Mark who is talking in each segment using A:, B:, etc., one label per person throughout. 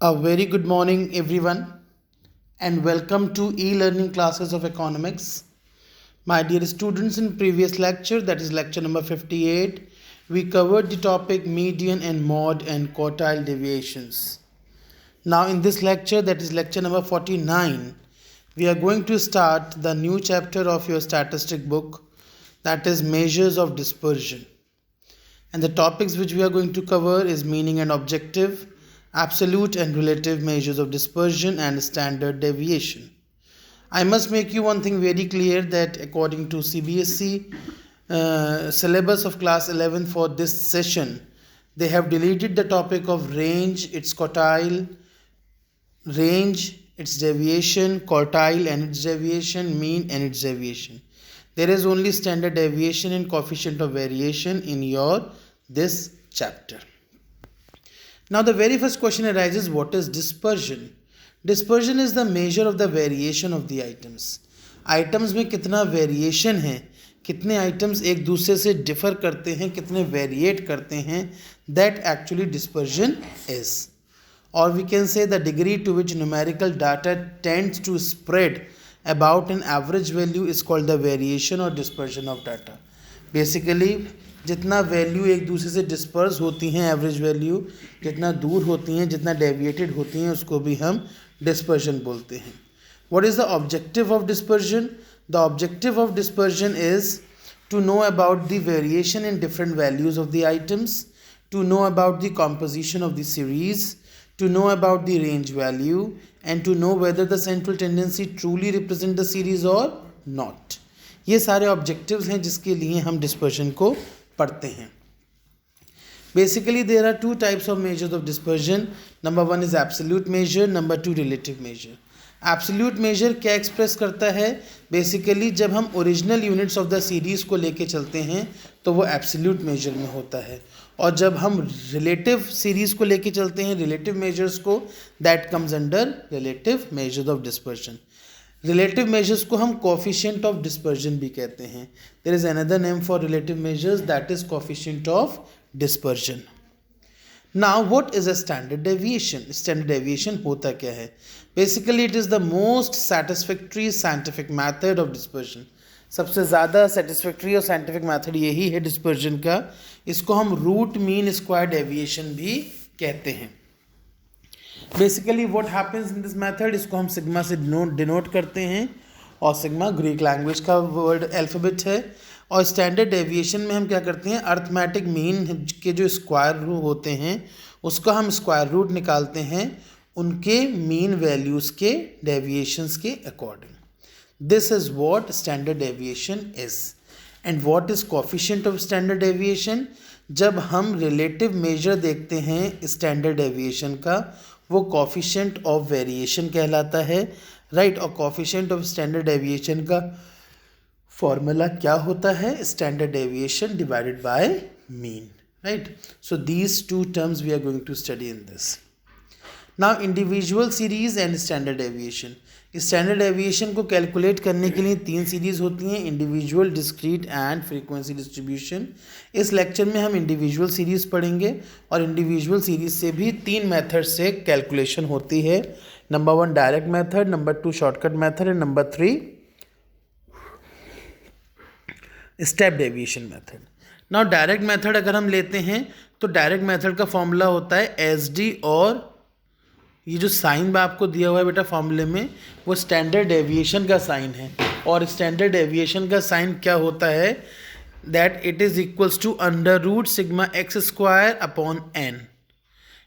A: A very good morning, everyone, and welcome to e-learning classes of economics. My dear students, in previous lecture, that is lecture number 58, we covered the topic median and mode and quartile deviations. Now, in this lecture, that is lecture number 49, we are going to start the new chapter of your statistic book, that is measures of dispersion. And the topics which we are going to cover is meaning and objective, absolute and relative measures of dispersion, and standard deviation. I must make you one thing very clear that according to CBSE syllabus of class 11 for this session, they have deleted the topic of range, its quartile, range, its deviation, quartile and its deviation, mean and its deviation. There is only standard deviation and coefficient of variation in your this chapter. Now the very first question arises, what is dispersion? Dispersion is the measure of the variation of the items. Items में कितना variation है, कितने items एक दूसरे से differ करते हैं, कितने वेरिएट करते हैं, that actually dispersion is. Or we can say the degree to which numerical data tends to spread about an average value is called the variation or dispersion of data. Basically जितना value एक दूसरे से disperse होती हैं, average value जितना दूर होती हैं, जितना डेविएटेड होती हैं, उसको भी हम डिस्पर्शन बोलते हैं. What is the objective of dispersion? The objective of dispersion is to know about the variation in different values of the items, to know about the composition of the series, to know about the range value, and to know whether the central tendency truly represent the series or not. ये सारे objectives हैं जिसके लिए हम dispersion को पढ़ते हैं. Basically there are two types of measures of dispersion. Number one is absolute measure, number two relative measure. Absolute major क्या एक्सप्रेस करता है? बेसिकली जब हम original units of the series को लेके चलते हैं तो वो एब्सोल्यूट मेजर में होता है, और जब हम रिलेटिव सीरीज़ को लेके चलते हैं, रिलेटिव मेजर्स को, that comes under relative measures of dispersion. Relative measures को हम कोफिशिएंट ऑफ डिस्पर्जन भी कहते हैं. There is another name for relative measures, that is coefficient of dispersion. Now what is a standard deviation? Standard deviation होता क्या है? Basically it is the most satisfactory scientific method of dispersion. सबसे ज़्यादा satisfactory और scientific method यही है dispersion का. इसको हम रूट मीन स्क्वायर डेविएशन भी कहते हैं. Basically what happens in this method, इसको हम सिग्मा से डिनोट करते हैं, और सिग्मा ग्रीक लैंग्वेज का वर्ड अल्फ़ाबेट है. और स्टैंडर्ड डेविएशन में हम क्या करते हैं, अर्थमेटिक मीन के जो स्क्वायर रूट होते हैं उसका हम स्क्वायर रूट निकालते हैं उनके मीन वैल्यूज़ के डेविएशंस के according. This is what standard deviation is. And what is coefficient of standard deviation? जब हम रिलेटिव मेजर देखते हैं स्टैंडर्ड डेविएशन का, वो कोफिशिएंट ऑफ वेरिएशन कहलाता है, राइट. और कोफिशिएंट ऑफ स्टैंडर्ड डेविएशन का फॉर्मूला क्या होता है? Standard deviation divided by mean, right. So these two terms we are going to study in this. Now individual series and standard deviation. Standard deviation को calculate करने के लिए तीन series होती हैं, individual, discrete and frequency distribution. इस lecture में हम इंडिविजुअल सीरीज़ पढ़ेंगे, और इंडिविजुअल सीरीज़ से भी तीन मेथड से कैलकुलेशन होती है. Number one direct method, number two shortcut method, and number three step deviation method. Now direct method अगर हम लेते हैं तो डायरेक्ट मेथड का फॉर्मूला होता है एस डी, और ये जो साइन आपको दिया हुआ है बेटा फॉर्मूले में, वो स्टैंडर्ड डेविएशन का साइन है. और स्टैंडर्ड डेविएशन का साइन क्या होता है? That it is equals to under root sigma x square upon n.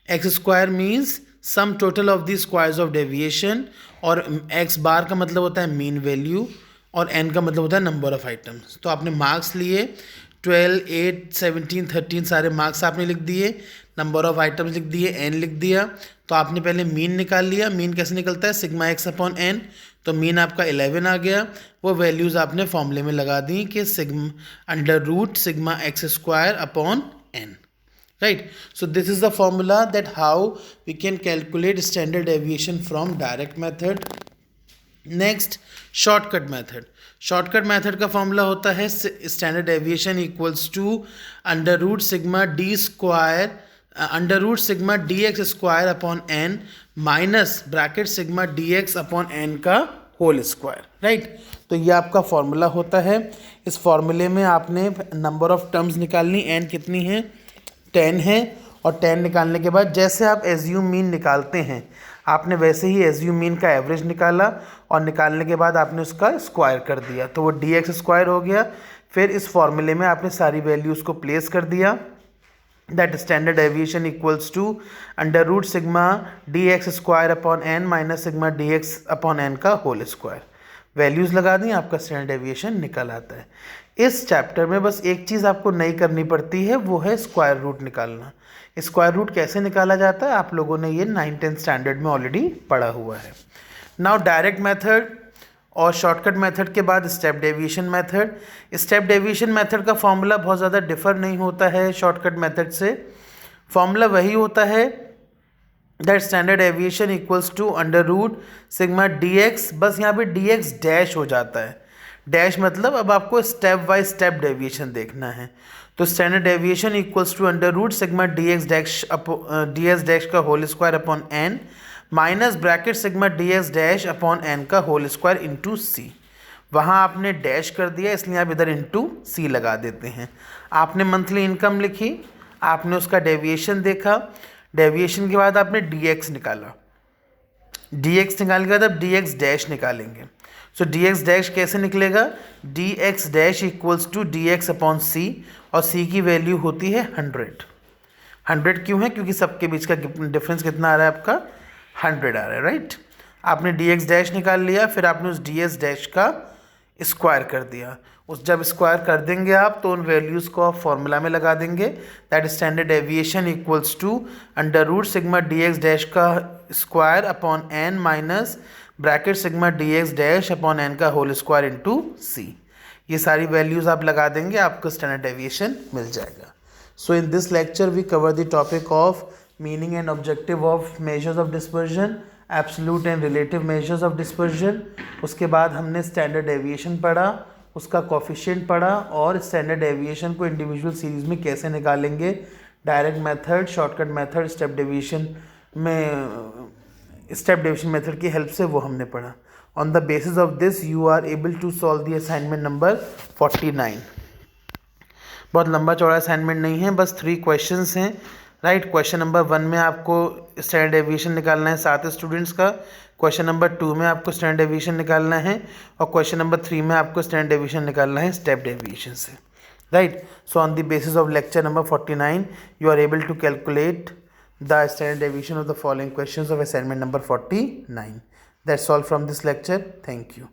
A: X square means sum total of the squares of deviation, और एक्स बार का मतलब होता है मीन वैल्यू, और एन का मतलब होता है नंबर ऑफ आइटम्स. तो आपने मार्क्स लिए 12, 8, 17, 13 सारे मार्क्स आपने लिख दिए, नंबर ऑफ आइटम्स लिख दिए, एन लिख दिया. तो आपने पहले मीन निकाल लिया. मीन कैसे निकलता है? Sigma x upon n. तो मीन आपका 11 आ गया. वो वैल्यूज़ आपने फॉर्मूले में लगा दी कि sigma under root sigma x square upon N, right. So this is the formula that how we can calculate standard deviation from direct method. Next shortcut method. Shortcut method का फॉर्मूला होता है standard deviation equals to under root sigma D square under root sigma D X square upon N minus bracket sigma D X upon N का whole square, right. तो ये आपका formula होता है। इस फॉर्मूले में आपने नंबर ऑफ टर्म्स निकालनी, एन कितनी है 10 है, और 10 निकालने के बाद जैसे आप एज्यूम मीन निकालते हैं आपने वैसे ही एज्यूम मीन का एवरेज निकाला, और निकालने के बाद आपने उसका स्क्वायर कर दिया तो वो डी एक्स स्क्वायर हो गया। फिर इस फॉर्मूले में आपने सारी वैल्यूज़ को प्लेस कर दिया, that standard deviation equals to under root sigma D X square upon N minus sigma D X upon N का होल स्क्वायर। वैल्यूज़ लगा दी, आपका स्टैंडर्ड डेविएशन निकल आता है। इस चैप्टर में बस एक चीज़ आपको नहीं करनी पड़ती है, वो है स्क्वायर रूट निकालना। स्क्वायर रूट कैसे निकाला जाता है आप लोगों ने ये 9th स्टैंडर्ड में ऑलरेडी पढ़ा हुआ है। नाउ डायरेक्ट मेथड और शॉर्टकट मेथड के बाद step deviation method. Step deviation method का फॉर्मूला बहुत ज़्यादा डिफर नहीं होता है शॉर्टकट मेथड से। फॉर्मूला वही होता है that standard deviation equals to under root sigma D X, बस यहाँ पे डी एक्स डैश हो जाता है। डैश मतलब अब आपको स्टेप बाय स्टेप डेविएशन देखना है। तो standard deviation equals to under root sigma D X dash का whole square upon N minus bracket sigma D X dash upon N का होल स्क्वायर इंटू सी। वहाँ आपने डैश कर दिया इसलिए आप इधर इंटू सी लगा देते हैं। आपने मंथली इनकम लिखी, आपने उसका डेविएशन देखा, डेविएशन के बाद आपने डी एक्स निकाला, डी एक्स निकालने के बाद आप डी एक्स डैश निकालेंगे। सो डी एक्स डैश कैसे निकलेगा, D X dash equals to D X upon C, और सी की वैल्यू होती है 100। 100 क्यों है, क्योंकि सबके बीच का डिफरेंस कितना आ रहा है आपका 100 आ रहा है, राइट। आपने डी एक्स डैश निकाल लिया, फिर आपने उस डी एक्स डैश का स्क्वायर कर दिया। उस जब स्क्वायर कर देंगे आप तो उन वैल्यूज़ को आप फॉर्मूला में लगा देंगे, that standard deviation equals to under root sigma D X dash का square upon N minus bracket sigma D X dash upon N का होल स्क्वायर इंटू सी। ये सारी वैल्यूज़ आप लगा देंगे, आपको स्टैंडर्ड डेविएशन मिल जाएगा। So in this lecture we cover the topic of meaning and objective of measures of dispersion, absolute and relative measures of dispersion. उसके बाद हमने स्टैंडर्ड डेविएशन पढ़ा, उसका कोफिशिएंट पढ़ा, और स्टैंडर्ड डेविएशन को इंडिविजुअल सीरीज़ में कैसे निकालेंगे, direct method, shortcut method, step deviation में स्टेप डेविएशन मेथड की हेल्प से वो हमने पढ़ा। On the basis of this you are able to solve the assignment number 49। बहुत लंबा चौड़ा असाइनमेंट नहीं है, बस 3 क्वेश्चंस हैं, राइट। क्वेश्चन नंबर 1 में आपको स्टैंडर्ड डेविएशन निकालना है 7 स्टूडेंट्स का, क्वेश्चन नंबर 2 में आपको स्टैंडर्ड डेविएशन निकालना है, और क्वेश्चन नंबर 3 में आपको स्टैंडर्ड डेविएशन निकालना है स्टेप डेविएशन से, right. So on the basis of lecture number 49 you are able to calculate the standard deviation of the following questions of assignment number 49. That's all from this lecture. Thank you.